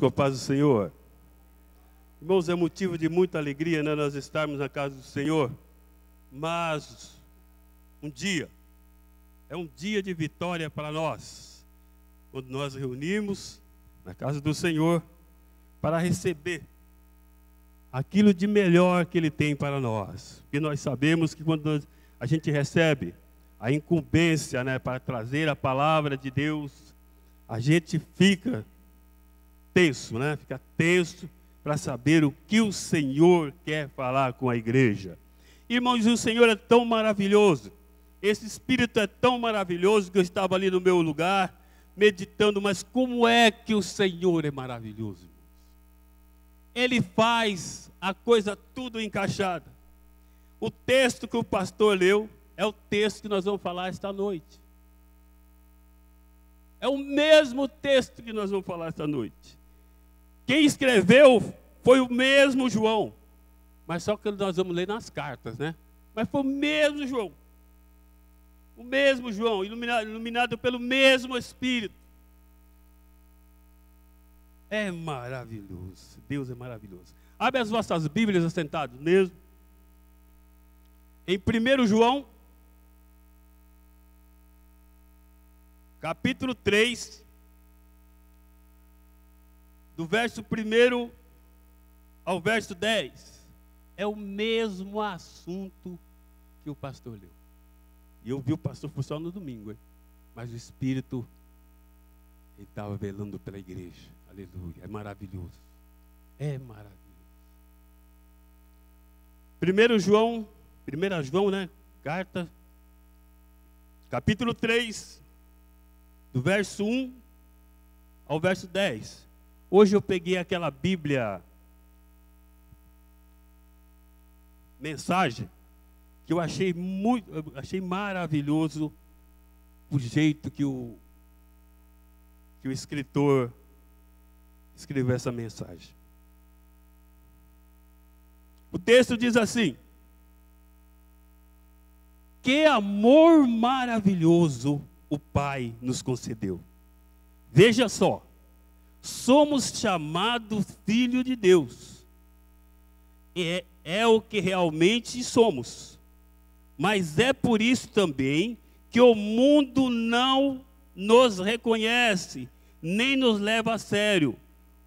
com a paz do Senhor. Irmãos, é motivo de muita alegria, né, nós estarmos na casa do Senhor, mas é um dia de vitória para nós, quando nós reunimos na casa do Senhor para receber aquilo de melhor que Ele tem para nós. Porque nós sabemos que quando a gente recebe a incumbência, né, para trazer a palavra de Deus, a gente fica tenso, né? Fica tenso para saber o que o Senhor quer falar com a igreja. Irmãos, o Senhor é tão maravilhoso. Esse Espírito é tão maravilhoso que eu estava ali no meu lugar, meditando, mas como é que o Senhor é maravilhoso, irmãos? Ele faz a coisa tudo encaixada. O texto que o pastor leu é o texto que nós vamos falar esta noite. É o mesmo texto que nós vamos falar esta noite. Quem escreveu foi o mesmo João. Mas só que nós vamos ler nas cartas, né? Mas foi o mesmo João. O mesmo João, iluminado pelo mesmo Espírito. É maravilhoso. Deus é maravilhoso. Abre as vossas Bíblias assentados mesmo. Em 1 João, capítulo 3, do verso 1 ao verso 10, é o mesmo assunto que o pastor leu. E eu vi o pastor foi só no domingo, hein? Mas o Espírito, ele estava velando pela igreja. Aleluia, é maravilhoso. É maravilhoso. 1 João, né? Carta, capítulo 3, do verso 1 ao verso 10. Hoje eu peguei aquela Bíblia mensagem que eu achei maravilhoso o jeito que o escritor escreveu essa mensagem. O texto diz assim: que amor maravilhoso o Pai nos concedeu. Veja só, somos chamados filhos de Deus. É o que realmente somos. Mas é por isso também que o mundo não nos reconhece, nem nos leva a sério,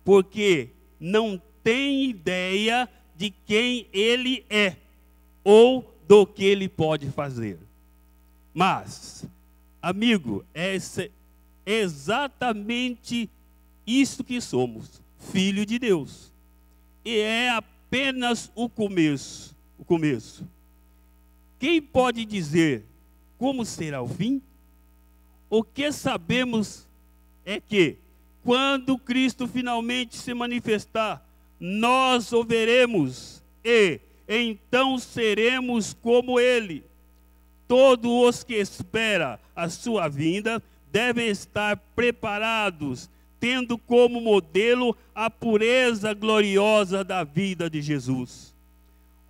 porque não tem ideia de quem Ele é, ou do que Ele pode fazer. Mas, amigo, é exatamente isso que somos, filho de Deus. E é apenas o começo. Quem pode dizer como será o fim? O que sabemos é que, quando Cristo finalmente se manifestar, nós o veremos e então seremos como Ele. Todos os que esperam a sua vinda devem estar preparados, tendo como modelo a pureza gloriosa da vida de Jesus.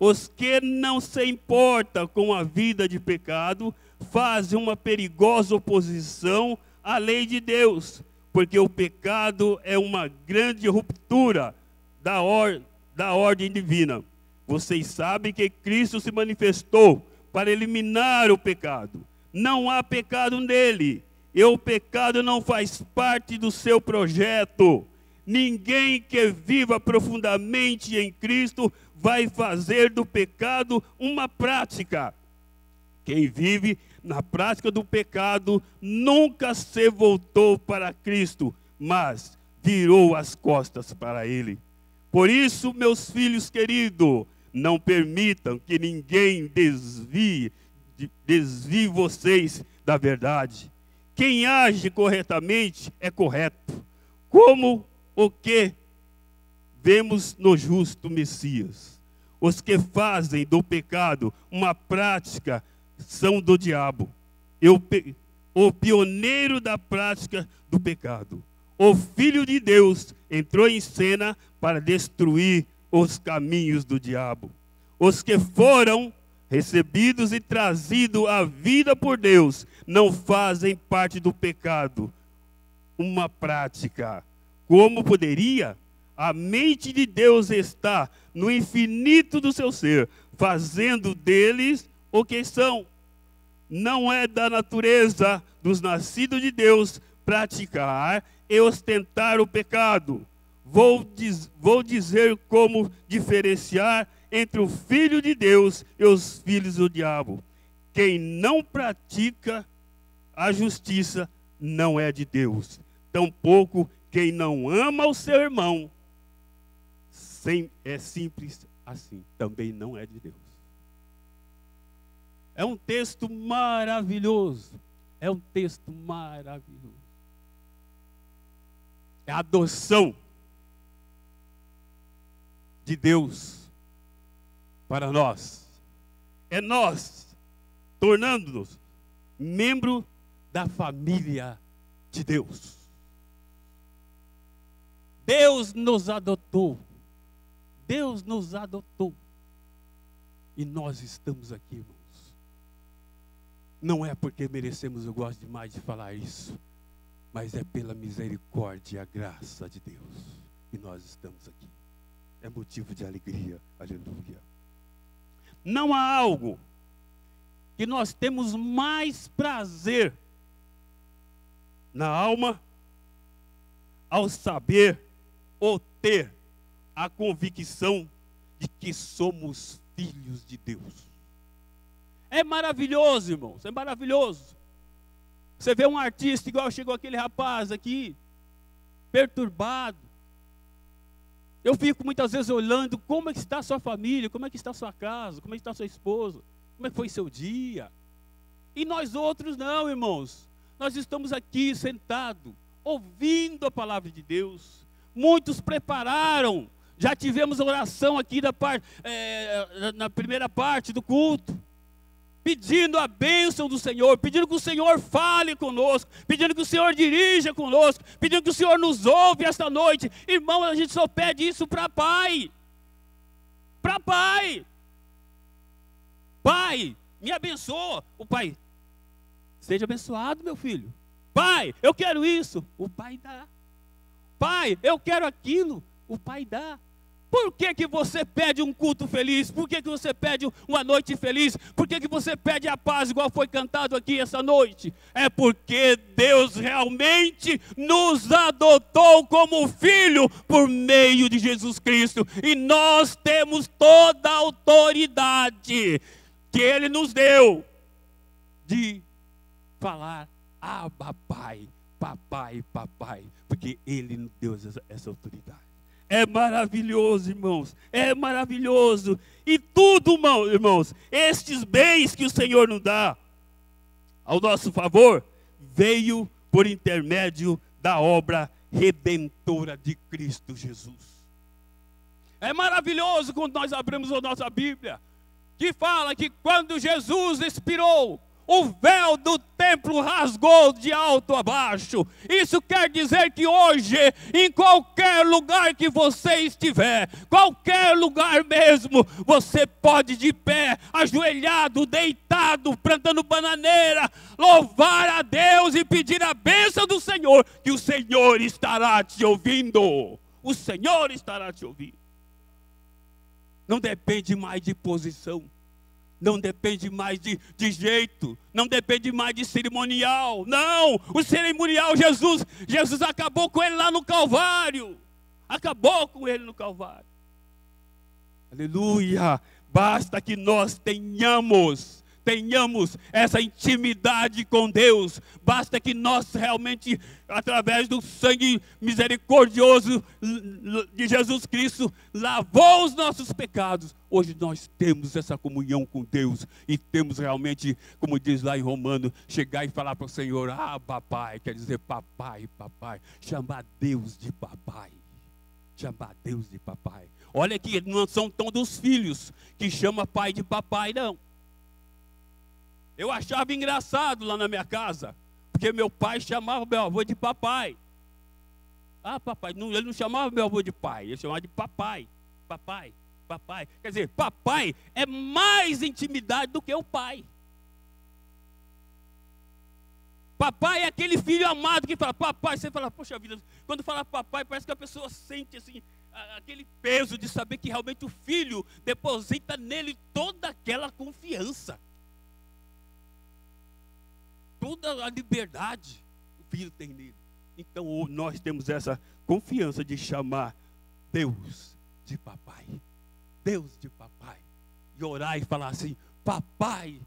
Os que não se importam com a vida de pecado fazem uma perigosa oposição à lei de Deus, porque o pecado é uma grande ruptura da ordem divina. Vocês sabem que Cristo se manifestou para eliminar o pecado. Não há pecado nele. E o pecado não faz parte do seu projeto. Ninguém que viva profundamente em Cristo vai fazer do pecado uma prática. Quem vive na prática do pecado nunca se voltou para Cristo, mas virou as costas para Ele. Por isso, meus filhos queridos, não permitam que ninguém desvie vocês da verdade. Quem age corretamente é correto, como o que vemos no justo Messias. Os que fazem do pecado uma prática são do diabo. O pioneiro da prática do pecado. O Filho de Deus entrou em cena para destruir os caminhos do diabo. Os que foram recebidos e trazidos à vida por Deus não fazem parte do pecado, uma prática, Como poderia? A mente de Deus está no infinito do seu ser, fazendo deles o que são. Não é da natureza dos nascidos de Deus praticar e ostentar o pecado. Vou dizer como diferenciar entre o filho de Deus e os filhos do diabo. Quem não pratica a justiça não é de Deus. Tampouco quem não ama o seu irmão, é simples assim, também não é de Deus. É um texto maravilhoso. É um texto maravilhoso. É a adoção de Deus para nós. É nós tornando-nos membro da família de Deus. Deus nos adotou. Deus nos adotou. E nós estamos aqui, irmãos. Não é porque merecemos, eu gosto demais de falar isso, mas é pela misericórdia e a graça de Deus. E nós estamos aqui. É motivo de alegria. Aleluia. Não há algo que nós temos mais prazer na alma ao saber ou ter a convicção de que somos filhos de Deus. É maravilhoso, irmãos, é maravilhoso. Você vê um artista igual chegou aquele rapaz aqui, perturbado. Eu fico muitas vezes olhando como é que está a sua família, como é que está a sua casa, como é que está a sua esposa, como é que foi seu dia. E nós outros não, irmãos. Nós estamos aqui sentados, ouvindo a palavra de Deus. Muitos prepararam. Já tivemos oração aqui na primeira parte do culto, pedindo a bênção do Senhor, pedindo que o Senhor fale conosco, pedindo que o Senhor dirija conosco, pedindo que o Senhor nos ouve esta noite. Irmão, a gente só pede isso para Pai. Para Pai. Pai, me abençoa. O Pai, seja abençoado, meu filho. Pai, eu quero isso. O Pai dá. Pai, eu quero aquilo. O Pai dá. Por que que você pede um culto feliz? Por que que você pede uma noite feliz? Por que que você pede a paz, igual foi cantado aqui essa noite? É porque Deus realmente nos adotou como filho por meio de Jesus Cristo. E nós temos toda a autoridade que Ele nos deu de falar: Abba, Pai, papai, papai. Porque Ele nos deu essa autoridade. É maravilhoso, irmãos, é maravilhoso. E tudo, irmãos, estes bens que o Senhor nos dá ao nosso favor, veio por intermédio da obra redentora de Cristo Jesus. É maravilhoso quando nós abrimos a nossa Bíblia, que fala que quando Jesus expirou, o véu do templo rasgou de alto a baixo. Isso quer dizer que hoje, em qualquer lugar que você estiver, qualquer lugar mesmo, você pode de pé, ajoelhado, deitado, plantando bananeira, louvar a Deus e pedir a bênção do Senhor, que o Senhor estará te ouvindo. O Senhor estará te ouvindo. Não depende mais de posição. Não depende mais de jeito, não depende mais de cerimonial. Não, o cerimonial Jesus acabou com ele lá no Calvário. Acabou com ele no Calvário. Aleluia. Basta que nós tenhamos essa intimidade com Deus. Basta que nós realmente, através do sangue misericordioso de Jesus Cristo, lavou os nossos pecados. Hoje nós temos essa comunhão com Deus e temos realmente, como diz lá em Romano, chegar e falar para o Senhor: ah, papai, quer dizer papai, papai. Chamar Deus de papai. Chamar Deus de papai. Olha que não são todos os filhos que chamam pai de papai, não. Eu achava engraçado lá na minha casa, porque meu pai chamava meu avô de papai. Ah, papai, ele não chamava meu avô de pai, ele chamava de papai, papai, papai. Quer dizer, papai é mais intimidade do que o pai. Papai é aquele filho amado que fala, papai, você fala, poxa vida, quando fala papai, parece que a pessoa sente assim, aquele peso de saber que realmente o filho deposita nele toda aquela confiança. Toda a liberdade o filho tem nele. Então nós temos essa confiança de chamar Deus de papai. Deus de papai. E orar e falar assim, papai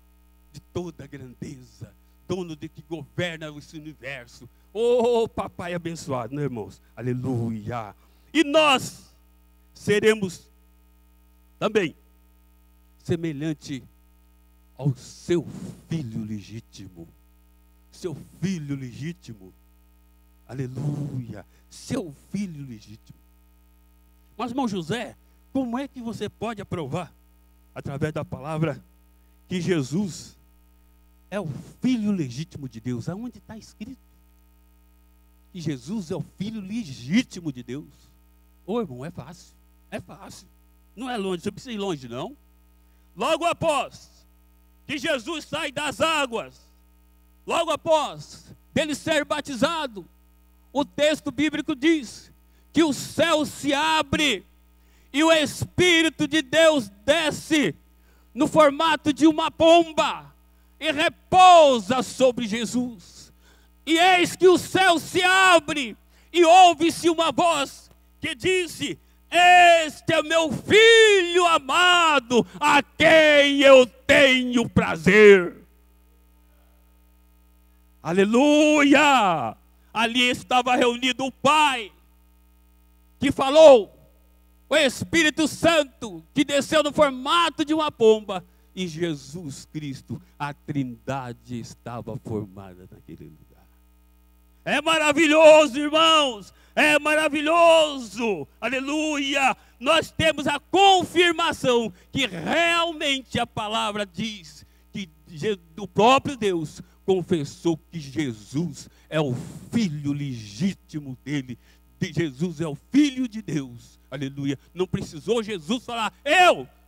de toda a grandeza, dono de que governa esse universo. Oh, papai abençoado, né, irmãos? Aleluia. E nós seremos também semelhante ao seu filho legítimo. Seu filho legítimo. Aleluia. Seu filho legítimo. Mas, irmão José, como é que você pode aprovar, através da palavra, que Jesus é o filho legítimo de Deus? Aonde está escrito que Jesus é o filho legítimo de Deus? Ô, irmão, é fácil. É fácil. Não é longe, você precisa ir longe, não. Logo após que Jesus sai das águas, logo após dele ser batizado, o texto bíblico diz que o céu se abre e o Espírito de Deus desce no formato de uma pomba e repousa sobre Jesus. E eis que o céu se abre e ouve-se uma voz que disse: este é meu filho amado, a quem eu tenho prazer. Aleluia! Ali estava reunido o Pai, que falou, o Espírito Santo, que desceu no formato de uma pomba, e Jesus Cristo, a Trindade estava formada naquele lugar. É maravilhoso, irmãos, é maravilhoso, aleluia. Nós temos a confirmação que realmente a palavra diz que o próprio Deus confessou que Jesus é o filho legítimo dele. Jesus é o filho de Deus, aleluia. Não precisou Jesus falar,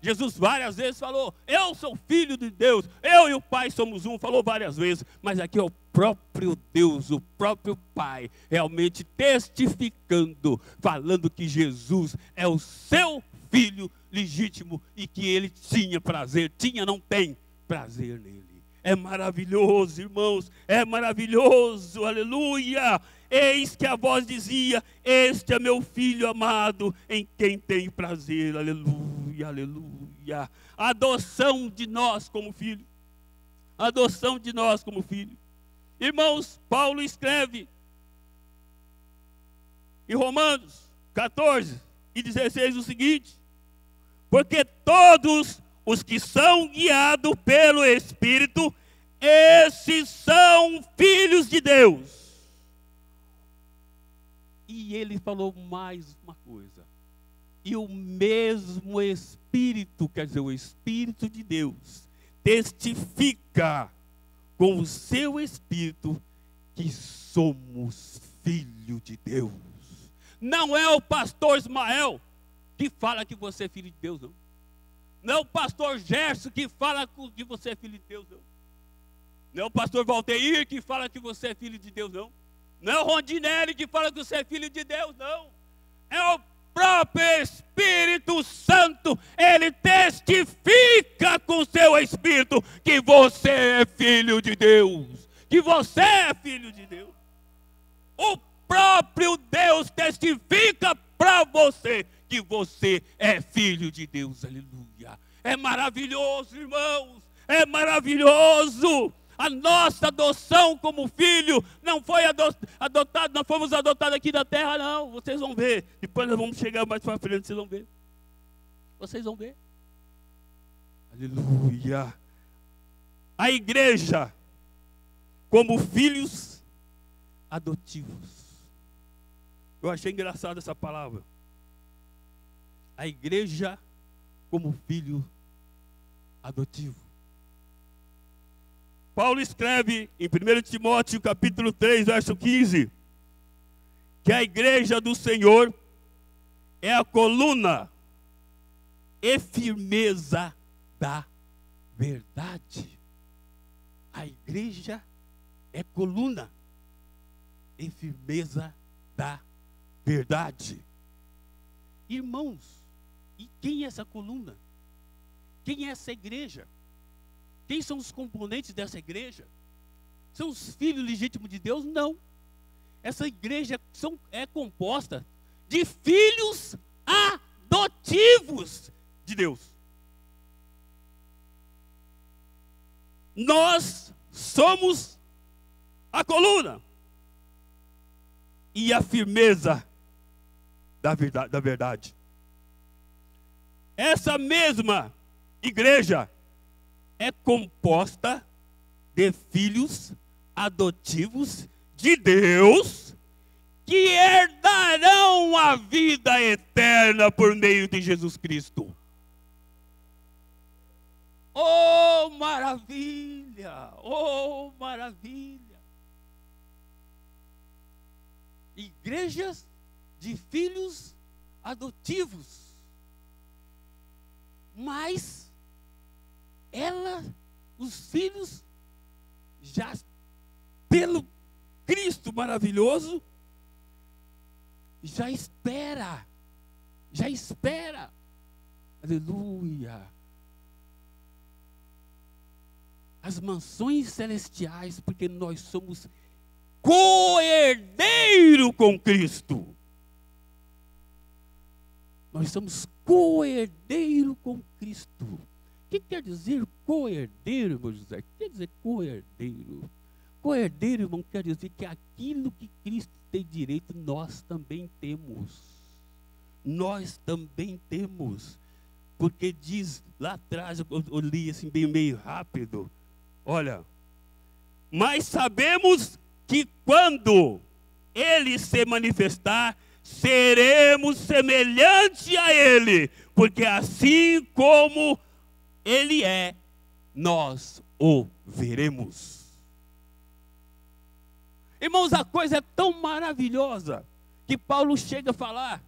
Jesus várias vezes falou, eu sou filho de Deus, eu e o Pai somos um, falou várias vezes, mas aqui é o próprio Deus, o próprio Pai, realmente testificando, falando que Jesus é o seu filho legítimo e que ele tinha prazer, não tem prazer nele. É maravilhoso, irmãos, é maravilhoso, aleluia. Eis que a voz dizia, este é meu filho amado, em quem tenho prazer, aleluia, aleluia. A adoção de nós como filho, a adoção de nós como filho. Irmãos, Paulo escreve em Romanos 14 e 16 o seguinte: porque todos os que são guiados pelo Espírito, esses são filhos de Deus. E ele falou mais uma coisa. E o mesmo Espírito, quer dizer, o Espírito de Deus, testifica com o seu Espírito que somos filhos de Deus. Não é o pastor Ismael que fala que você é filho de Deus, não. Não é o pastor Gerson que fala que você é filho de Deus, não. Não é o pastor Valteir que fala que você é filho de Deus, não. Não é o Rondinelli que fala que você é filho de Deus, não. É o próprio Espírito Santo. Ele testifica com o seu Espírito que você é filho de Deus. Que você é filho de Deus. O próprio Deus testifica para você que você é filho de Deus. Aleluia. É maravilhoso, irmãos. É maravilhoso. A nossa adoção como filho não foi adotado, nós fomos adotados aqui da terra, não. Vocês vão ver. Depois nós vamos chegar mais para frente, vocês vão ver. Vocês vão ver. Aleluia. A igreja como filhos adotivos. Eu achei engraçada essa palavra. A igreja como filho adotivo. Paulo escreve em 1 Timóteo capítulo 3, verso 15, que a igreja do Senhor é a coluna e firmeza da verdade. A igreja é coluna e firmeza da verdade. Irmãos, e quem é essa coluna? Quem é essa igreja? Quem são os componentes dessa igreja? São os filhos legítimos de Deus? Não. Essa igreja é composta de filhos adotivos de Deus. Nós somos a coluna e a firmeza da verdade. Essa mesma igreja é composta de filhos adotivos de Deus que herdarão a vida eterna por meio de Jesus Cristo. Oh, maravilha! Oh, maravilha! Igrejas de filhos adotivos. Mas os filhos, já pelo Cristo maravilhoso, já espera. Aleluia. As mansões celestiais, porque nós somos co-herdeiro com Cristo. Nós somos co-herdeiro com Cristo. O que quer dizer co-herdeiro, irmão José? O que quer dizer co-herdeiro? Co-herdeiro, irmão, quer dizer que aquilo que Cristo tem direito, nós também temos. Nós também temos. Porque diz lá atrás, eu li assim bem meio rápido. Olha, mas sabemos que quando Ele se manifestar, seremos semelhantes a Ele, porque assim como Ele é, nós o veremos. Irmãos, a coisa é tão maravilhosa que Paulo chega a falar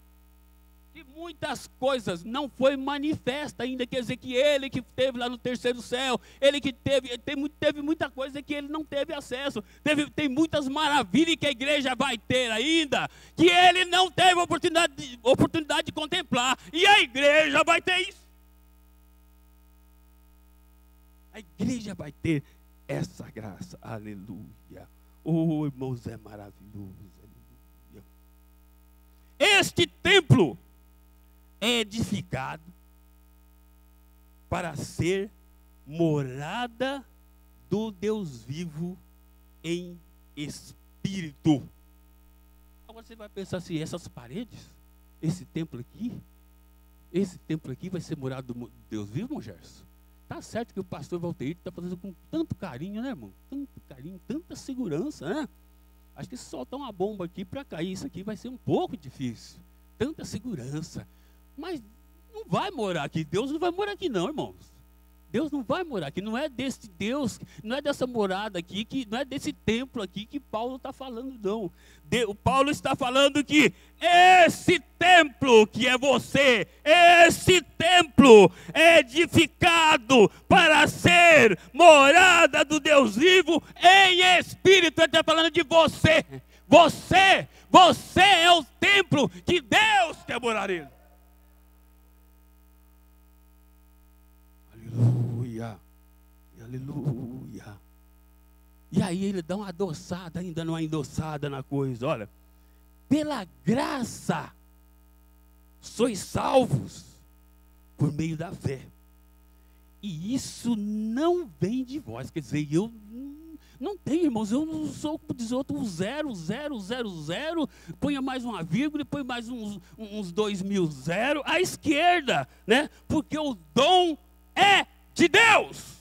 que muitas coisas não foi manifesta ainda, quer dizer que ele que esteve lá no terceiro céu, ele que teve muita coisa que ele não teve acesso, tem muitas maravilhas que a igreja vai ter ainda, que ele não teve oportunidade de contemplar, e a igreja vai ter isso. A igreja vai ter essa graça, aleluia. Oh, irmãos, é maravilhoso, aleluia. Este templo é edificado para ser morada do Deus vivo em espírito. Agora você vai pensar assim, essas paredes, esse templo aqui vai ser morada do Deus vivo, irmão Gerson? Tá certo que o pastor Valteir está fazendo com tanto carinho, né, irmão? Tanto carinho, tanta segurança, né? Acho que se soltar uma bomba aqui para cair isso aqui vai ser um pouco difícil. Tanta segurança. Mas não vai morar aqui. Deus não vai morar aqui não, irmãos. Deus não vai morar aqui. Não é desse Deus, não é dessa morada aqui, não é desse templo aqui que Paulo está falando, não. O Paulo está falando que esse templo que é você, esse templo é edificado para ser morada do Deus vivo em espírito. Ele está falando de você. Você é o templo que Deus quer morar nele. Aleluia, aleluia. E aí ele dá uma adoçada, ainda não é endossada na coisa. Olha, pela graça sois salvos por meio da fé. E isso não vem de vós. Quer dizer, eu não tenho, irmãos, eu não sou, como diz outro, 0, 0, 0, 0, ponha mais uma vírgula e põe mais uns 2000 zero à esquerda, né? Porque o dom é de Deus.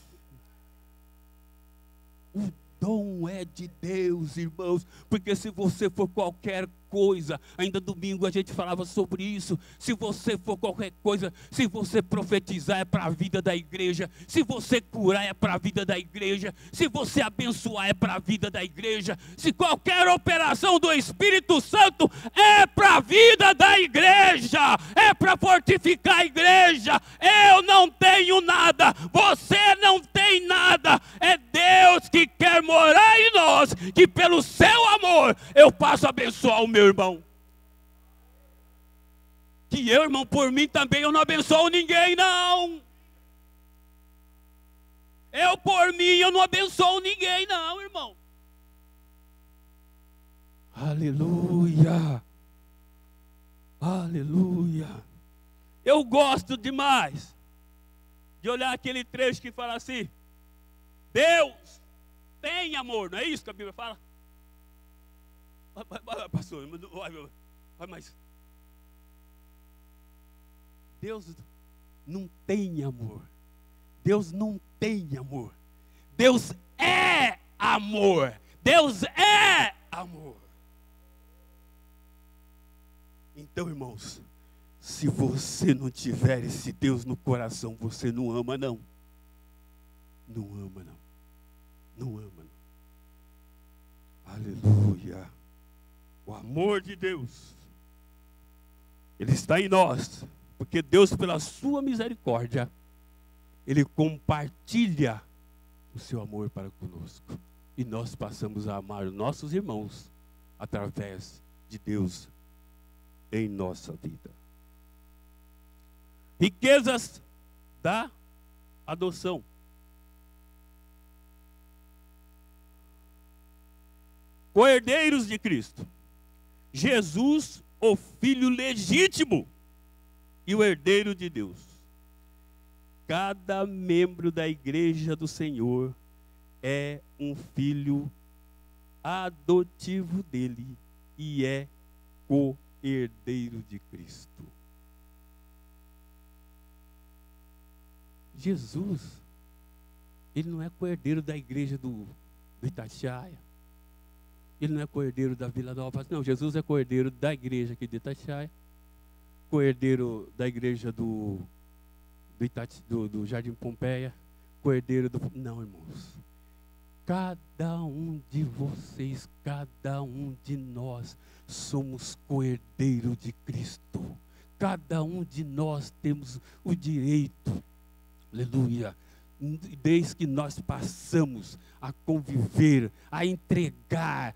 O dom é de Deus, irmãos, porque se você for qualquer coisa, ainda domingo a gente falava sobre isso, se você for qualquer coisa, se você profetizar é para a vida da igreja, se você curar é para a vida da igreja, se você abençoar é para a vida da igreja, se qualquer operação do Espírito Santo é para a vida da igreja, é para fortificar a igreja. Eu não tenho nada, você não tem nada, é Deus que quer morar em nós que pelo seu amor eu passo a abençoar o meu irmão. Que eu, irmão, por mim também eu não abençoo ninguém, não. Eu por mim eu não abençoo ninguém, não, irmão. Aleluia. Aleluia. Eu gosto demais de olhar aquele trecho que fala assim: Deus tem amor, não é isso que a Bíblia fala? Pastor, mas Deus não tem amor. Deus não tem amor. Deus é amor. Deus é amor. Então, irmãos, se você não tiver esse Deus no coração, você não ama, não. Não ama, não. Não ama, não. Aleluia. O amor de Deus, ele está em nós, porque Deus, pela sua misericórdia, ele compartilha o seu amor para conosco. E nós passamos a amar os nossos irmãos através de Deus em nossa vida. Riquezas da adoção. Co-herdeiros de Cristo. Jesus, o filho legítimo e o herdeiro de Deus. Cada membro da igreja do Senhor é um filho adotivo dele e é co-herdeiro de Cristo. Jesus, ele não é co-herdeiro da igreja do Itatiaia. Ele não é co-herdeiro da Vila Nova. Não, Jesus é co-herdeiro da igreja aqui de Itatiaia. Co-herdeiro da igreja do Jardim Pompeia. Co-herdeiro do... Não, irmãos. Cada um de vocês, cada um de nós, somos co-herdeiro de Cristo. Cada um de nós temos o direito, aleluia, desde que nós passamos a conviver, a entregar,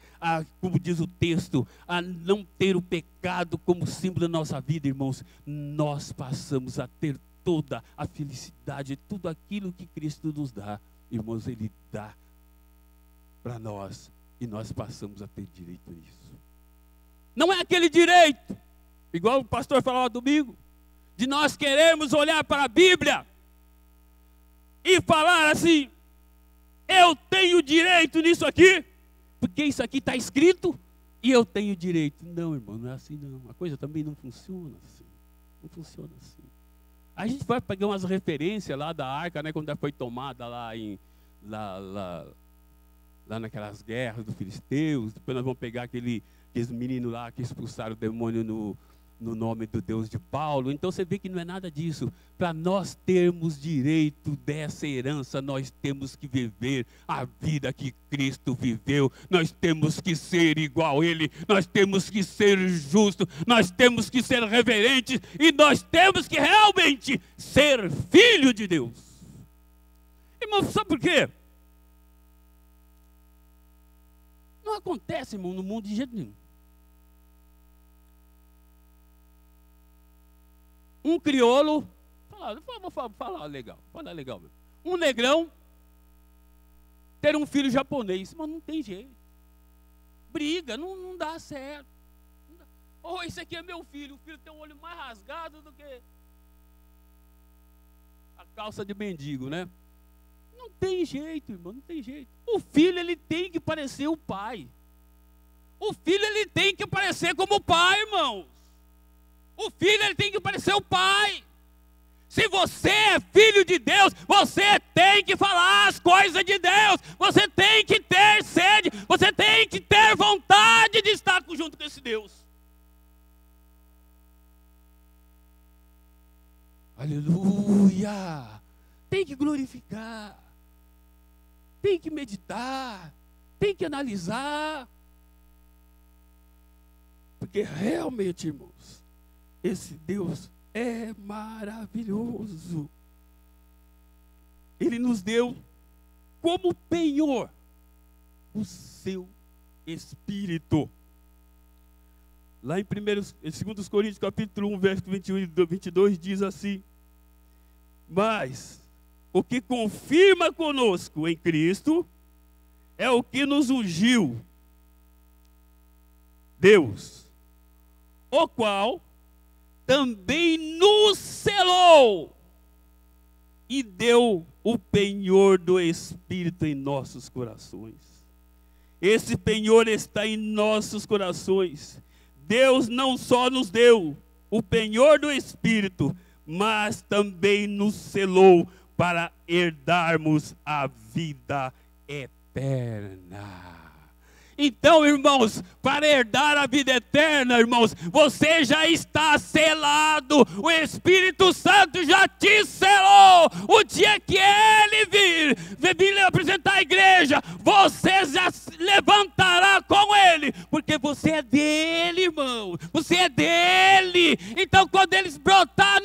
como diz o texto, a não ter o pecado como símbolo da nossa vida, irmãos, nós passamos a ter toda a felicidade, tudo aquilo que Cristo nos dá, irmãos, Ele dá para nós, e nós passamos a ter direito a isso. Não é aquele direito, igual o pastor falava domingo, de nós queremos olhar para a Bíblia e falar assim: eu tenho direito nisso aqui, porque isso aqui está escrito e eu tenho direito. Não, irmão, não é assim não. A coisa também não funciona assim. Não funciona assim. A gente vai pegar umas referências lá da arca, né, quando ela foi tomada lá naquelas guerras dos filisteus. Depois nós vamos pegar aqueles meninos lá que expulsaram o demônio no nome do Deus de Paulo. Então você vê que não é nada disso. Para nós termos direito dessa herança, nós temos que viver a vida que Cristo viveu. Nós temos que ser igual a Ele. Nós temos que ser justos. Nós temos que ser reverentes. E nós temos que realmente ser filho de Deus. Irmão, sabe por quê? Não acontece, irmão, no mundo de jeito nenhum. Um crioulo, vou falar legal mesmo. Um negrão ter um filho japonês, mas não tem jeito. Briga, não dá certo. Oh, esse aqui é meu filho, o filho tem um olho mais rasgado do que a calça de mendigo, né? Não tem jeito, irmão, não tem jeito. O filho, ele tem que parecer o pai. O filho, ele tem que parecer como o pai, irmãos. O filho, ele tem que parecer o pai. Se você é filho de Deus, você tem que falar as coisas de Deus. Você tem que ter sede. Você tem que ter vontade de estar junto com esse Deus. Aleluia. Tem que glorificar. Tem que meditar. Tem que analisar. Porque realmente, irmãos, esse Deus é maravilhoso. Ele nos deu como penhor o seu Espírito. Lá em 2 Coríntios capítulo 1, verso 21 e 22 diz assim: mas o que confirma conosco em Cristo é o que nos ungiu, Deus, o qual também nos selou e deu o penhor do Espírito em nossos corações. Esse penhor está em nossos corações. Deus não só nos deu o penhor do Espírito, mas também nos selou para herdarmos a vida eterna. Então, irmãos, para herdar a vida eterna, irmãos, você já está selado. O Espírito Santo já te selou. O dia que Ele vir apresentar a igreja, você já se levantará com Ele, porque você é dele, irmão. Você é dele. Então, quando eles brotar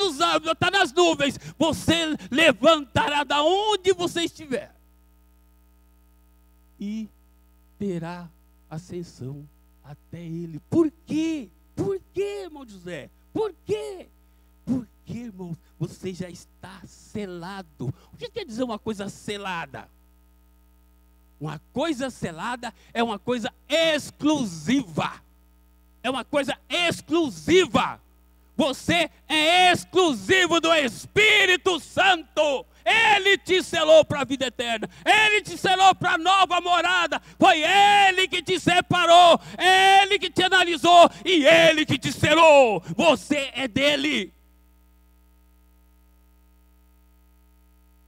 nas nuvens, você levantará da onde você estiver e terá ascensão até Ele. Por quê? Por quê, irmão José? Por quê? Porque, irmãos, você já está selado. O que quer dizer uma coisa selada? Uma coisa selada é uma coisa exclusiva. É uma coisa exclusiva. Você é exclusivo do Espírito Santo. Ele te selou para a vida eterna. Ele te selou para a nova morada. Foi Ele que te separou. Ele que te analisou. E Ele que te selou. Você é dele.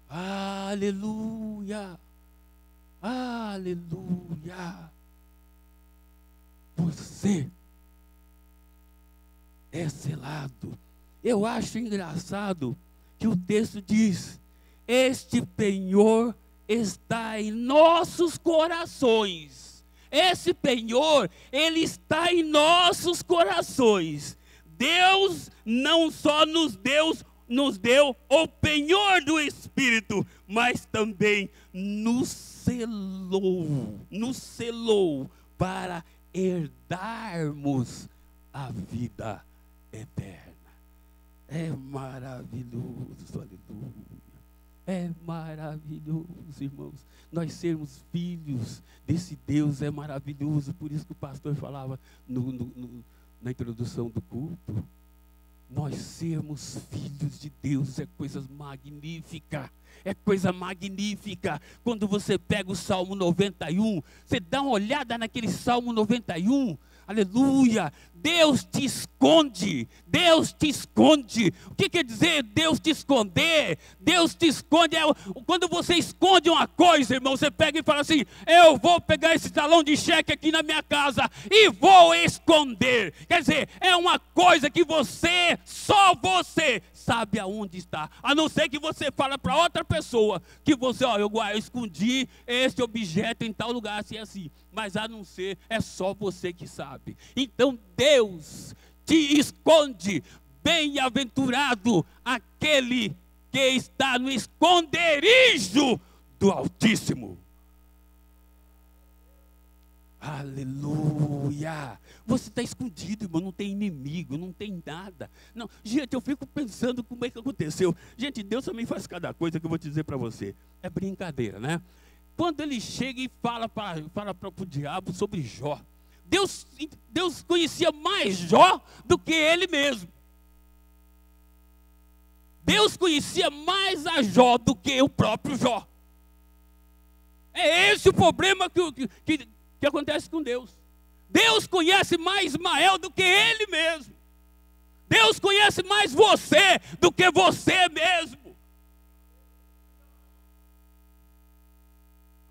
Aleluia. Aleluia. Você é selado. Eu acho engraçado que o texto diz: este penhor está em nossos corações. Esse penhor, ele está em nossos corações. Deus não só nos deu o penhor do Espírito, mas também nos selou para herdarmos a vida eterna. É maravilhoso, aleluia. É maravilhoso, irmãos. Nós sermos filhos desse Deus é maravilhoso. Por isso que o pastor falava na introdução do culto. Nós sermos filhos de Deus é coisa magnífica. É coisa magnífica. Quando você pega o Salmo 91, você dá uma olhada naquele Salmo 91. Aleluia. Deus te esconde. Deus te esconde. O que quer dizer Deus te esconder? Deus te esconde. Quando você esconde uma coisa, irmão, você pega e fala assim: eu vou pegar esse talão de cheque aqui na minha casa e vou esconder. Quer dizer, é uma coisa que só você sabe aonde está. A não ser que você fale para outra pessoa que você, eu escondi esse objeto em tal lugar, assim, assim. Mas a não ser, é só você que sabe. Então Deus te esconde. Bem-aventurado aquele que está no esconderijo do Altíssimo. Aleluia. Você está escondido, irmão, não tem inimigo, não tem nada. Não, gente, eu fico pensando como é que aconteceu. Gente, Deus também faz cada coisa que eu vou te dizer para você. É brincadeira, né? Quando ele chega e fala para o diabo sobre Jó, Deus conhecia mais Jó do que ele mesmo. Deus conhecia mais a Jó do que o próprio Jó. É esse o problema que acontece com Deus. Deus conhece mais Ismael do que ele mesmo. Deus conhece mais você do que você mesmo.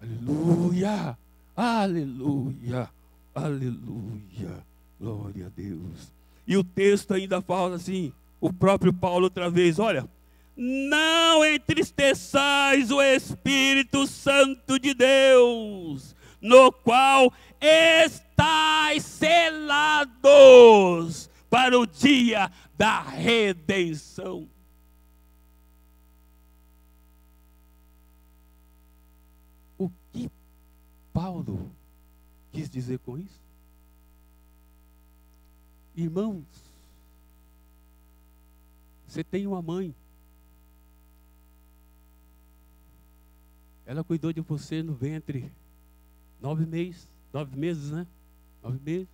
Aleluia, aleluia, aleluia, glória a Deus. E o texto ainda fala assim, o próprio Paulo outra vez, olha: não entristeçais o Espírito Santo de Deus, no qual estáis selados para o dia da redenção. O que Paulo quis dizer com isso? Irmãos, você tem uma mãe. Ela cuidou de você no ventre 9 meses, 9 meses, né? 9 meses.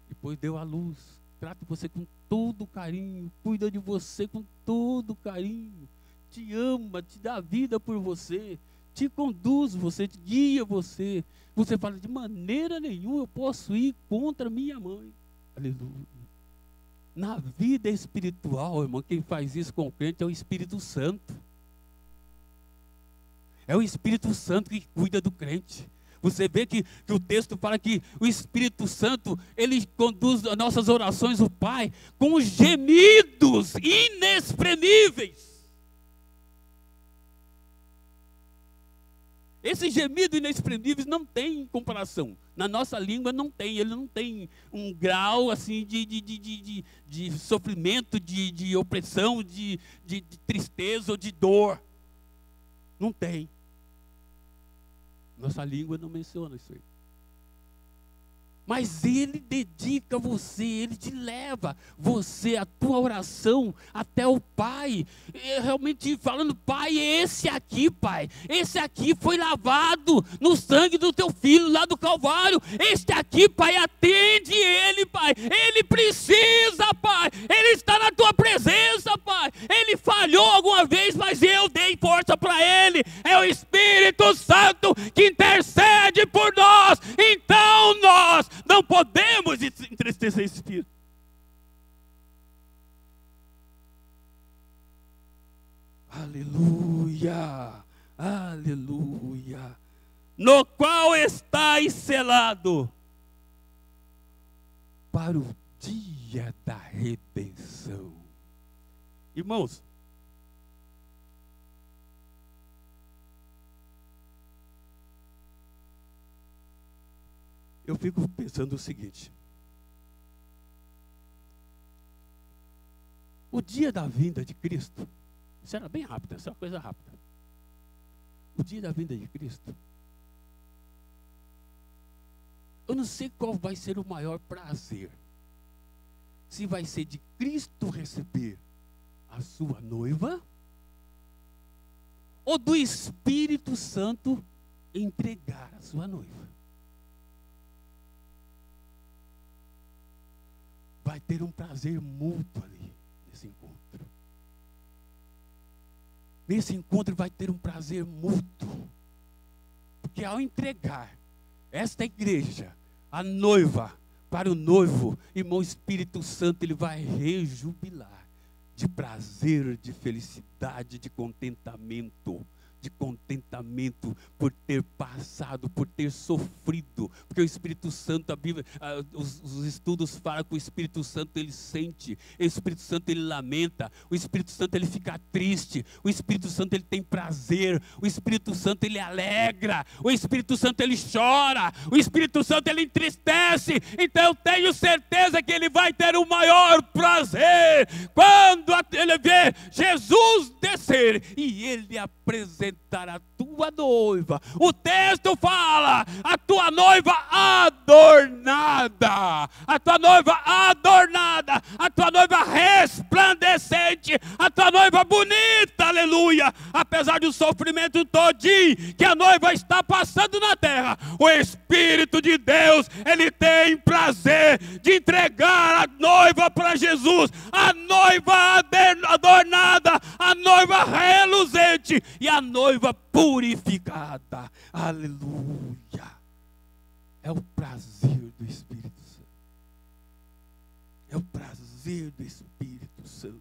Depois deu à luz. Trata você com todo carinho, cuida de você com todo carinho. Te ama, te dá vida por você, te conduz você, te guia você. Você fala, de maneira nenhuma eu posso ir contra minha mãe. Aleluia. Na vida espiritual, irmão, quem faz isso com o crente é o Espírito Santo. É o Espírito Santo que cuida do crente. Você vê que o texto fala que o Espírito Santo, ele conduz as nossas orações, o Pai, com gemidos inexprimíveis. Esses gemidos inexprimíveis não tem comparação. Na nossa língua não tem. Ele não tem um grau assim de sofrimento, de opressão, de tristeza ou de dor. Não tem. Nossa língua não menciona isso aí. Mas ele dedica você, ele te leva, você, a tua oração até o Pai. Realmente falando, Pai, esse aqui, Pai, esse aqui foi lavado no sangue do teu filho lá do Calvário. Este aqui, Pai, atende ele, Pai. Ele precisa, Pai. Ele está na tua presença, Pai. Ele falhou alguma vez, mas eu dei força para ele. É o Espírito Santo que intercede por nós. Então nós não podemos entristecer esse Espírito. Aleluia, aleluia. No qual estáis selado para o dia da redenção. Irmãos, eu fico pensando o seguinte: o dia da vinda de Cristo, isso era bem rápido, essa é uma coisa rápida. O dia da vinda de Cristo, eu não sei qual vai ser o maior prazer. Se vai ser de Cristo receber a sua noiva, ou do Espírito Santo entregar a sua noiva. Vai ter um prazer mútuo ali, nesse encontro. Nesse encontro vai ter um prazer mútuo. Porque ao entregar esta igreja, a noiva, para o noivo, irmão, Espírito Santo, ele vai rejubilar de prazer, de felicidade, de contentamento por ter passado, por ter sofrido, porque o Espírito Santo, a Bíblia, os estudos falam que o Espírito Santo ele sente, o Espírito Santo ele lamenta, o Espírito Santo ele fica triste, o Espírito Santo ele tem prazer, o Espírito Santo ele alegra, o Espírito Santo ele chora, o Espírito Santo ele entristece. Então eu tenho certeza que ele vai ter o maior prazer quando ele vê Jesus descer e ele apresentar a tua noiva. O texto fala, a tua noiva adornada, a tua noiva adornada, a tua noiva resplandecente, a tua noiva bonita, aleluia. Apesar do sofrimento todinho que a noiva está passando na terra, o Espírito de Deus, ele tem prazer de entregar a noiva para Jesus, a noiva adornada, a noiva reluzente e a noiva purificada. Aleluia. É o prazer do Espírito Santo. É o prazer do Espírito Santo.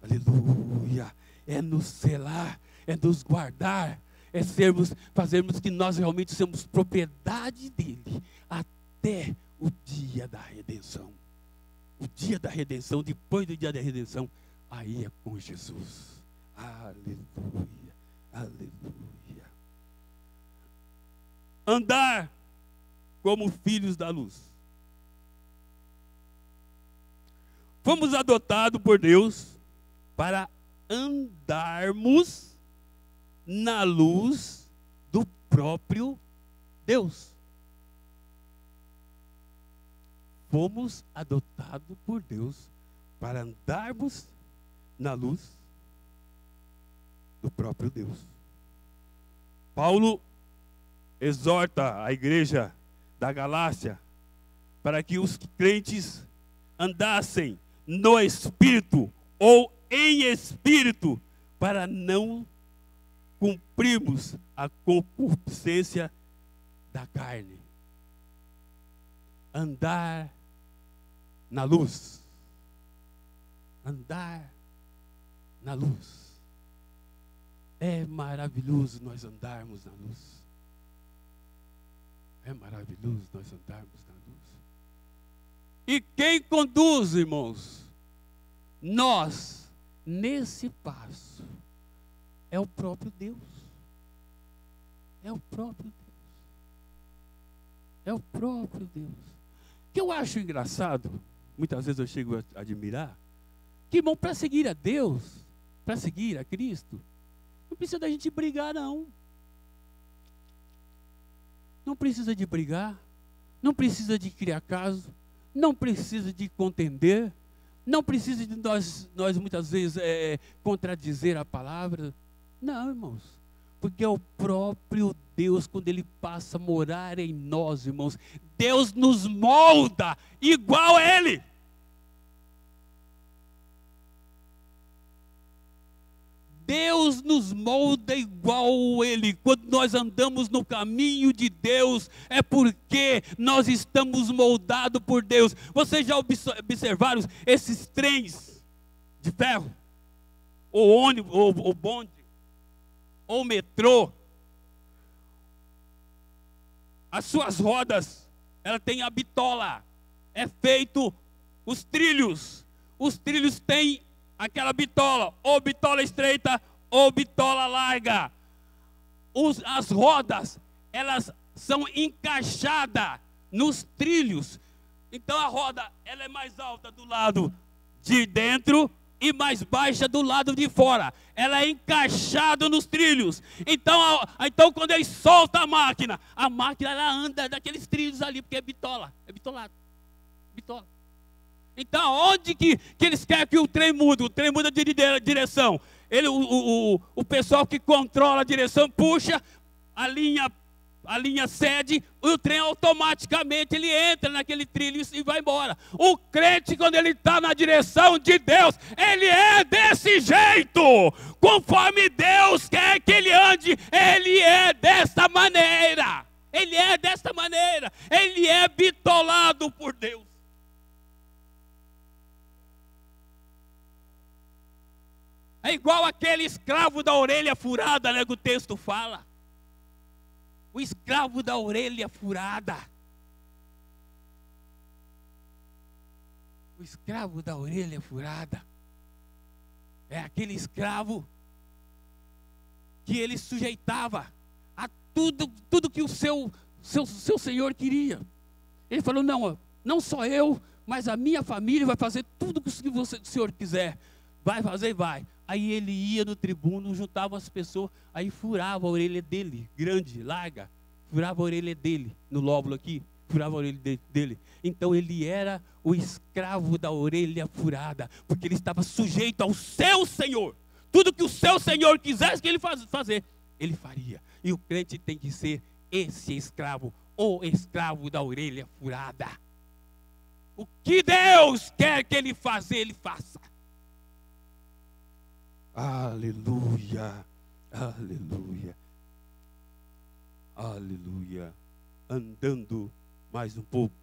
Aleluia. É nos selar, é nos guardar, é fazermos que nós realmente somos propriedade dele até o dia da redenção. O dia da redenção, depois do dia da redenção, aí é com Jesus. Aleluia, aleluia. Andar como filhos da luz. Fomos adotados por Deus para andarmos na luz do próprio Deus. fomos adotados por Deus para andarmos na luz do próprio Deus. Paulo exorta a igreja da Galácia para que os crentes andassem no Espírito ou em Espírito, para não cumprirmos a concupiscência da carne. Andar na luz. Andar na luz. É maravilhoso nós andarmos na luz. É maravilhoso nós andarmos na luz. E quem conduz, irmãos, nós, nesse passo, é o próprio Deus. É o próprio Deus. É o próprio Deus. O que eu acho engraçado, muitas vezes eu chego a admirar, que, irmão, para seguir a Deus, para seguir a Cristo, não precisa da gente brigar, não. Não precisa de brigar, não precisa de criar caso, não precisa de contender, não precisa de nós muitas vezes contradizer a palavra. Não, irmãos, porque é o próprio Deus, quando Ele passa a morar em nós, irmãos, Deus nos molda igual a Ele. Deus nos molda igual a Ele. Quando nós andamos no caminho de Deus, é porque nós estamos moldados por Deus. Vocês já observaram esses trens de ferro? Ou ônibus, ou bonde, ou metrô? As suas rodas, ela tem a bitola. É feito os trilhos. Os trilhos têm aquela bitola, ou bitola estreita, ou bitola larga. As rodas, elas são encaixadas nos trilhos. Então a roda, ela é mais alta do lado de dentro e mais baixa do lado de fora. Ela é encaixada nos trilhos. Então quando ele solta a máquina ela anda daqueles trilhos ali, porque é bitola, é bitolado, bitola. Então, onde que eles querem que o trem mude? O trem muda de direção. O pessoal que controla a direção puxa a linha cede, e o trem automaticamente ele entra naquele trilho e vai embora. O crente, quando ele está na direção de Deus, ele é desse jeito. Conforme Deus quer que ele ande, ele é desta maneira. Ele é desta maneira. Ele é bitolado por Deus. É igual aquele escravo da orelha furada, né, que o texto fala. O escravo da orelha furada. O escravo da orelha furada. É aquele escravo que ele sujeitava a tudo que o seu senhor queria. Ele falou, não só eu, mas a minha família vai fazer tudo que o senhor quiser. Vai fazer, vai. Aí ele ia no tribuno, juntava as pessoas, aí furava a orelha dele, grande, larga, furava a orelha dele, no lóbulo aqui, furava a orelha dele. Então ele era o escravo da orelha furada, porque ele estava sujeito ao seu Senhor. Tudo que o seu Senhor quisesse que ele fazer, ele faria. E o crente tem que ser esse escravo, o escravo da orelha furada. O que Deus quer que ele faça, ele faça. Aleluia, aleluia, aleluia. Andando mais um pouco.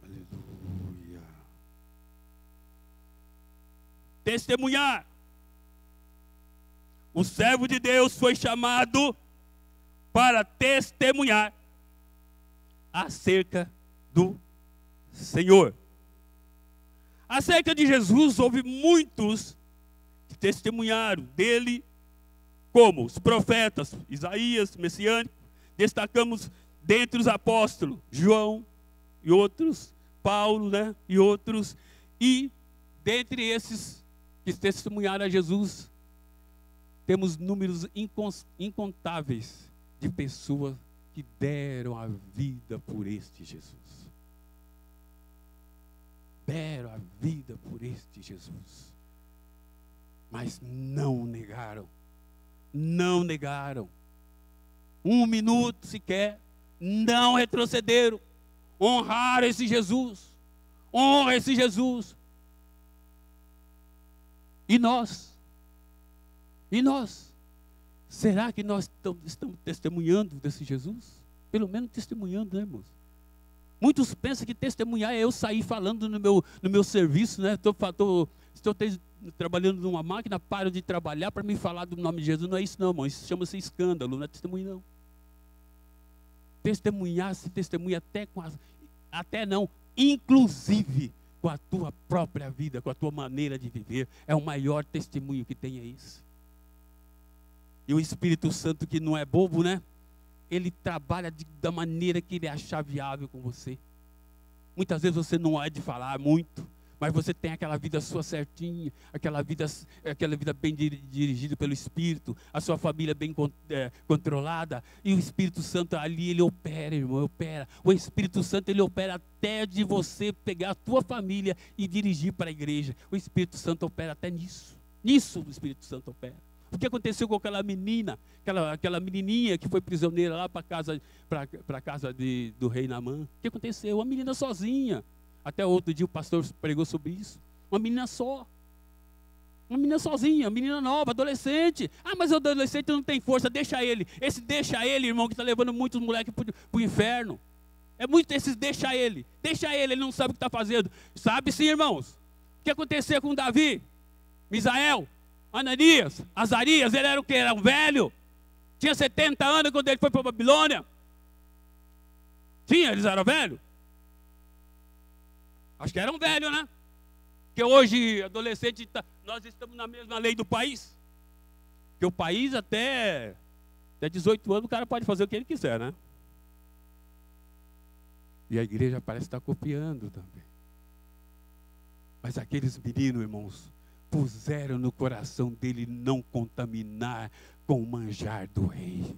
Aleluia. Testemunhar. O servo de Deus foi chamado para testemunhar acerca do Senhor. Acerca de Jesus, houve muitos que testemunharam dele, como os profetas, Isaías, messiânico. Destacamos dentre os apóstolos, João e outros, Paulo, né, e outros. E dentre esses que testemunharam a Jesus, temos números incontáveis de pessoas que deram a vida por este Jesus. Deram a vida por este Jesus. Mas não negaram. Não negaram. Um minuto sequer. Não retrocederam. Honraram esse Jesus. Honra esse Jesus. E nós? E nós? Será que nós estamos testemunhando desse Jesus? Pelo menos testemunhando, né, irmãos? Muitos pensam que testemunhar é eu sair falando no meu serviço, né? Estou trabalhando numa máquina, paro de trabalhar para me falar do nome de Jesus. Não é isso não, irmão. Isso chama-se escândalo, não é testemunho não. Testemunhar se testemunha inclusive com a tua própria vida, com a tua maneira de viver. É o maior testemunho que tem, é isso. E o Espírito Santo, que não é bobo, né? Ele trabalha da maneira que ele achar viável com você. Muitas vezes você não é de falar muito, mas você tem aquela vida sua certinha, aquela vida bem dirigida pelo Espírito, a sua família bem controlada, e o Espírito Santo ali, ele opera, irmão, opera. O Espírito Santo, ele opera até de você pegar a tua família e dirigir para a igreja. O Espírito Santo opera até nisso. Nisso o Espírito Santo opera. O que aconteceu com aquela menina, aquela menininha que foi prisioneira lá para a casa do rei Naamã? O que aconteceu? Uma menina sozinha. Até outro dia o pastor pregou sobre isso. Uma menina só. Uma menina sozinha, uma menina nova, adolescente. Ah, mas o adolescente não tem força, deixa ele. Esse deixa ele, irmão, que está levando muitos moleques para o inferno. É muito esses deixa ele, ele não sabe o que está fazendo. Sabe sim, irmãos. O que aconteceu com Davi, Misael, Ananias, Azarias? Ele era o quê? Era um velho. Tinha 70 anos quando ele foi para a Babilônia. Tinha, eles eram velhos. Acho que era um velho, né? Porque hoje, adolescente, nós estamos na mesma lei do país. Porque o país até 18 anos o cara pode fazer o que ele quiser, né? E a igreja parece estar copiando também. Mas aqueles meninos, irmãos, puseram no coração dele não contaminar com o manjar do rei.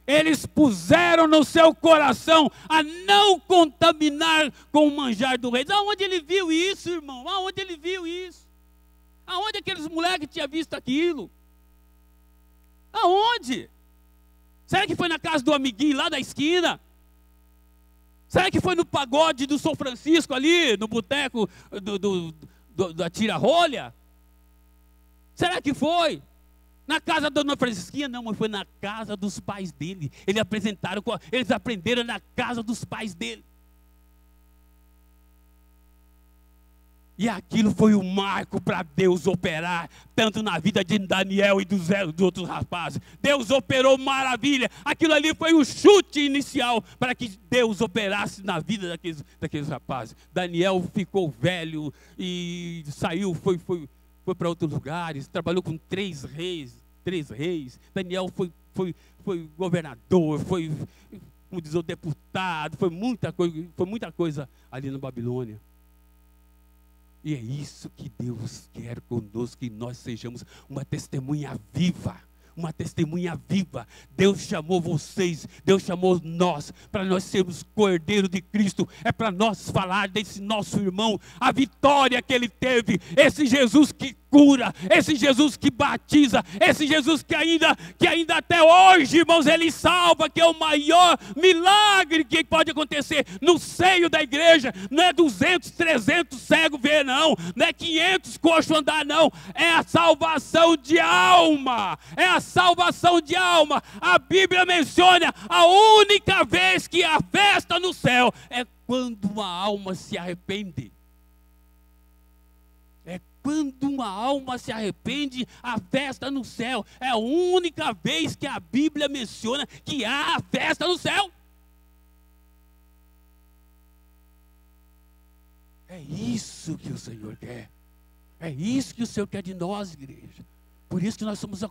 Eles puseram no seu coração a não contaminar com o manjar do rei. Aonde ele viu isso, irmão? Aonde ele viu isso? Aonde aqueles moleques tinham visto aquilo? Aonde? Será que foi na casa do amiguinho lá da esquina? Será que foi no pagode do São Francisco ali, no boteco da tira-rolha? Será que foi? Na casa da dona Francisquinha? Não, mas foi na casa dos pais dele. Eles aprenderam na casa dos pais dele. E aquilo foi um marco para Deus operar, tanto na vida de Daniel e dos outros rapazes. Deus operou maravilha. Aquilo ali foi o chute inicial para que Deus operasse na vida daqueles rapazes. Daniel ficou velho e saiu, foi para outros lugares, trabalhou com três reis. Daniel foi governador, como diz o deputado, foi muita coisa ali na Babilônia. E é isso que Deus quer conosco, que nós sejamos uma testemunha viva. Uma testemunha viva. Deus chamou vocês, Deus chamou nós, para nós sermos cordeiro de Cristo. É para nós falar desse nosso irmão, a vitória que ele teve, esse Jesus que cura, esse Jesus que batiza, esse Jesus que ainda até hoje, irmãos, ele salva, que é o maior milagre que pode acontecer no seio da igreja. Não é 200, 300 cegos ver, não é 500 coxos andar, não, é a salvação de alma, é a salvação de alma. A Bíblia menciona a única vez que a festa no céu é quando uma alma se arrepende. Quando uma alma se arrepende, a festa no céu. É a única vez que a Bíblia menciona que há a festa no céu. É isso que o Senhor quer. É isso que o Senhor quer de nós, igreja. Por isso que nós somos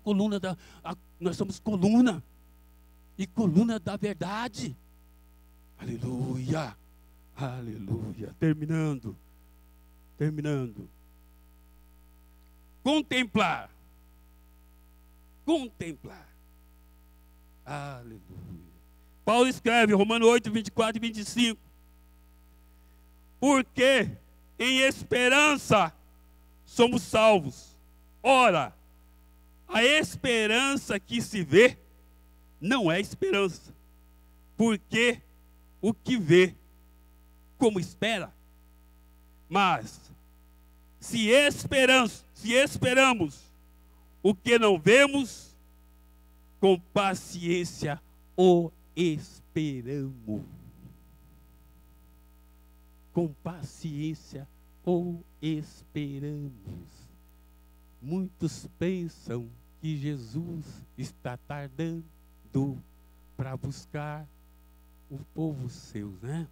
nós somos coluna. E coluna da verdade. Aleluia. Aleluia. Terminando. Contemplar. Aleluia. Paulo escreve, Romanos 8, 24 e 25. Porque em esperança somos salvos. Ora, a esperança que se vê não é esperança, porque o que vê, como espera. Mas se esperamos o que não vemos, com paciência o esperamos. Com paciência o esperamos. Muitos pensam que Jesus está tardando para buscar o povo seu, né?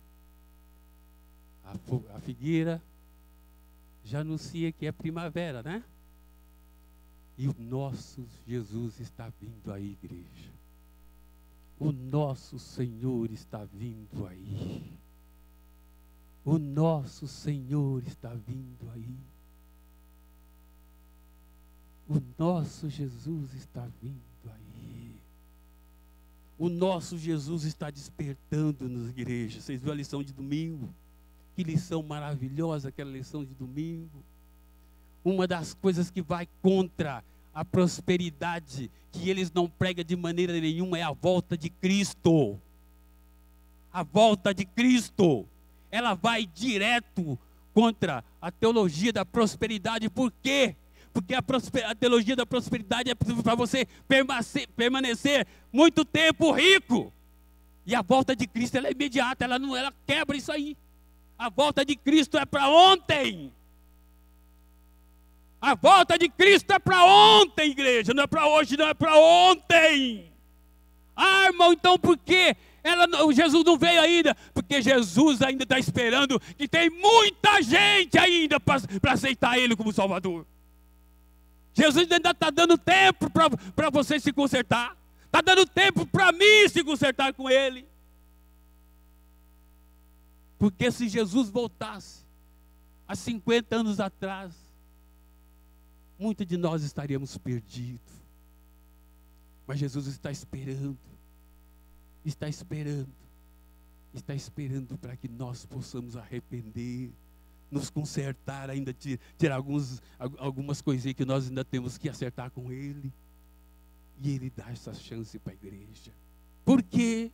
A figueira já anuncia que é primavera, né? E o nosso Jesus está vindo aí, igreja. O nosso Senhor está vindo aí. O nosso Senhor está vindo aí. O nosso Jesus está vindo aí. O nosso Jesus está despertando-nos, igreja. Vocês viram a lição de domingo? Que lição maravilhosa aquela lição de domingo. Uma das coisas que vai contra a prosperidade, que eles não pregam de maneira nenhuma, é a volta de Cristo. A volta de Cristo. Ela vai direto contra a teologia da prosperidade. Por quê? Porque a teologia da prosperidade é para você permanecer muito tempo rico. E a volta de Cristo ela é imediata, ela quebra isso aí. A volta de Cristo é para ontem. A volta de Cristo é para ontem, igreja. Não é para hoje, não é para ontem. Ah, irmão, então por quê? Jesus não veio ainda? Porque Jesus ainda está esperando que tem muita gente ainda para aceitar Ele como Salvador. Jesus ainda está dando tempo para você se consertar. Está dando tempo para mim se consertar com Ele. Porque se Jesus voltasse há 50 anos atrás, muitos de nós estaríamos perdidos. Mas Jesus está esperando. Está esperando para que nós possamos arrepender, nos consertar, ainda tirar algumas coisinhas que nós ainda temos que acertar com Ele. E Ele dá essa chance para a igreja. Por quê?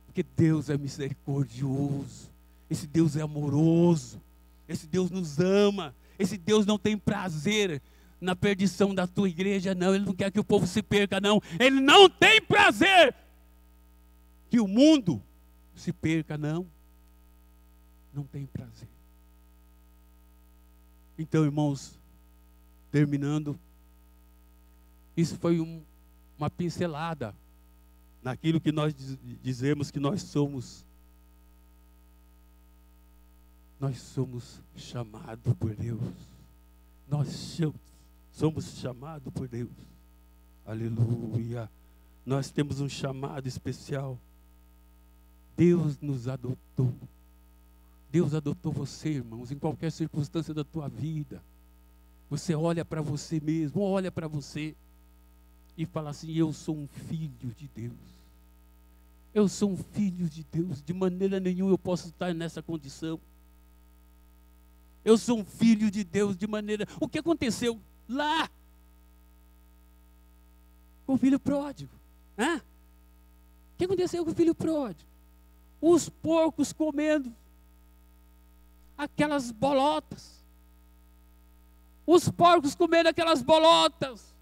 Porque Deus é misericordioso. Esse Deus é amoroso. Esse Deus nos ama. Esse Deus não tem prazer na perdição da tua igreja, não. Ele não quer que o povo se perca, não. Ele não tem prazer que o mundo se perca, não. Não tem prazer. Então, irmãos, terminando, isso foi uma pincelada naquilo que nós dizemos que nós somos. Nós somos chamados por Deus. Nós somos chamados por Deus. Aleluia. Nós temos um chamado especial. Deus nos adotou. Deus adotou você, irmãos, em qualquer circunstância da tua vida. Você olha para você mesmo, olha para você e fala assim: eu sou um filho de Deus. Eu sou um filho de Deus. De maneira nenhuma eu posso estar nessa condição. Eu sou um filho de Deus de maneira... O que aconteceu lá com o filho pródigo? Hã? O que aconteceu com o filho pródigo? Os porcos comendo aquelas bolotas. Os porcos comendo aquelas bolotas.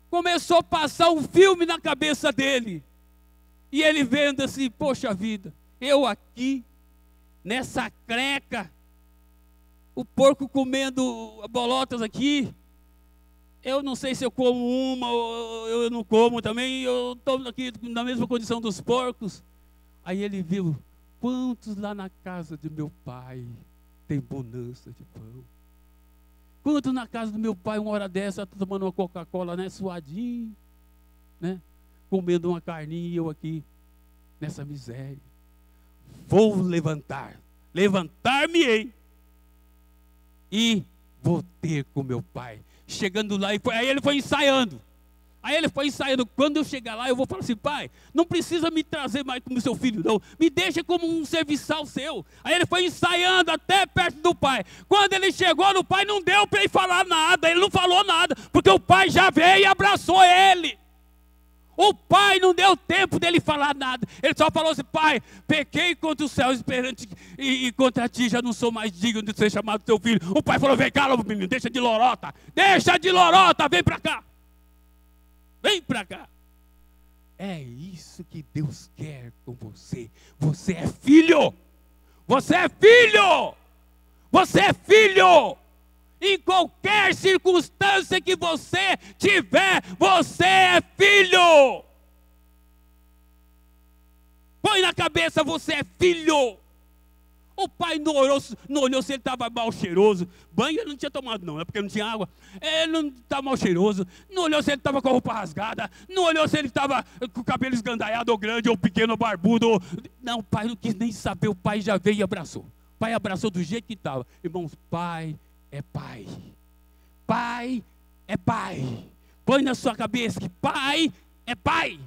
Começou a passar um filme na cabeça dele. E ele vendo assim: poxa vida, eu aqui, nessa creca, o porco comendo bolotas aqui. Eu não sei se eu como uma ou eu não como também. Eu estou aqui na mesma condição dos porcos. Aí ele viu: quantos lá na casa de meu pai tem bonança de pão? Quantos na casa do meu pai, uma hora dessa, está tomando uma Coca-Cola, né, suadinho, né, comendo uma carninha, e eu aqui, nessa miséria. Vou levantar-me-ei, e vou ter com meu pai. Chegando lá, aí ele foi ensaiando. Aí ele foi ensaiando. Quando eu chegar lá, eu vou falar assim: pai, não precisa me trazer mais como seu filho, não. Me deixa como um serviçal seu. Aí ele foi ensaiando até perto do pai. Quando ele chegou no pai, não deu para ele falar nada. Ele não falou nada, porque o pai já veio e abraçou ele. O pai não deu tempo dele falar nada. Ele só falou assim: pai, pequei contra os céus e contra ti já não sou mais digno de ser chamado teu filho. O pai falou: vem cá, menino, deixa de lorota, vem para cá. Vem para cá. É isso que Deus quer com você. Você é filho. Você é filho. Você é filho. Em qualquer circunstância que você tiver, você é filho. Põe na cabeça: você é filho. O pai não olhou se ele estava mal cheiroso. Banho ele não tinha tomado, não, é porque não tinha água. Ele não estava mal cheiroso. Não olhou se ele estava com a roupa rasgada. Não olhou se ele estava com o cabelo esgandaiado, ou grande, ou pequeno, ou barbudo. Não, o pai não quis nem saber. O pai já veio e abraçou. O pai abraçou do jeito que estava. Irmãos, pai é pai. Pai é pai. Põe na sua cabeça que pai é pai.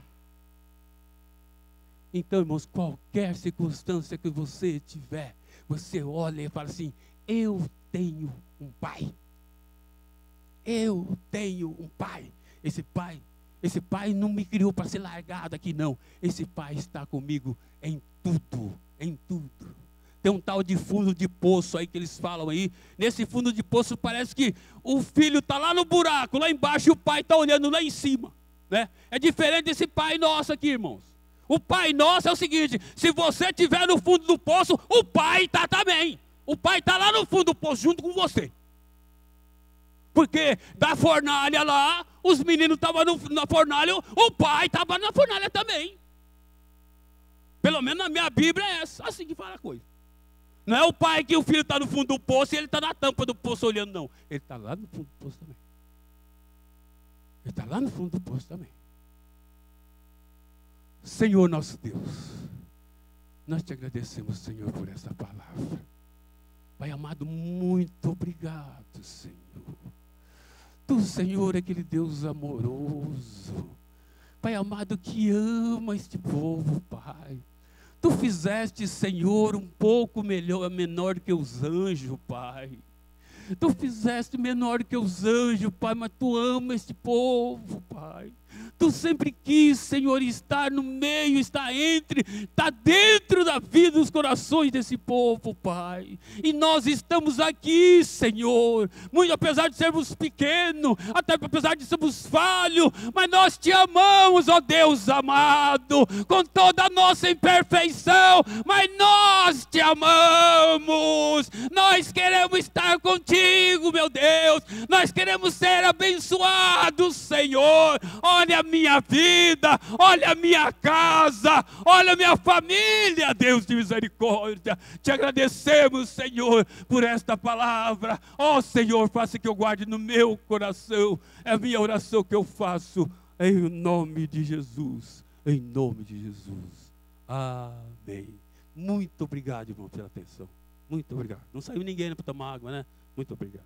Então, irmãos, qualquer circunstância que você tiver, você olha e fala assim: eu tenho um pai. Eu tenho um pai. Esse pai não me criou para ser largado aqui, não. Esse pai está comigo em tudo, em tudo. Tem um tal de fundo de poço aí que eles falam aí. Nesse fundo de poço parece que o filho está lá no buraco, lá embaixo, e o pai está olhando lá em cima, né? É diferente desse pai nosso aqui, irmãos. O pai nosso é o seguinte: se você estiver no fundo do poço, o pai está também. O pai está lá no fundo do poço junto com você. Porque da fornalha lá, os meninos estavam na fornalha, o pai estava na fornalha também. Pelo menos na minha Bíblia é essa, assim que fala a coisa. Não é o pai que o filho está no fundo do poço e ele está na tampa do poço olhando, não. Ele está lá no fundo do poço também. Ele está lá no fundo do poço também. Senhor nosso Deus, nós te agradecemos, Senhor, por essa palavra. Pai amado, muito obrigado, Senhor. Tu, Senhor, é aquele Deus amoroso. Pai amado, que ama este povo, Pai. Tu fizeste, Senhor, um pouco menor que os anjos, Pai. Tu fizeste menor que os anjos, Pai, mas Tu ama este povo, Pai. Tu sempre quis, Senhor, estar no meio, estar dentro da vida, dos corações desse povo, Pai. E nós estamos aqui, Senhor, muito apesar de sermos pequenos, até apesar de sermos falhos, mas nós Te amamos, ó Deus amado, com toda a nossa imperfeição, mas nós Te amamos. Nós queremos estar contigo, meu Deus. Nós queremos ser abençoados, Senhor. Olha a minha vida, olha a minha casa, olha a minha família, Deus de misericórdia. Te agradecemos, Senhor, por esta palavra. Ó Senhor, faça que eu guarde no meu coração. É a minha oração que eu faço em nome de Jesus. Em nome de Jesus. Amém. Muito obrigado, irmão, pela atenção. Muito obrigado. Não saiu ninguém para tomar água, né? Muito obrigado.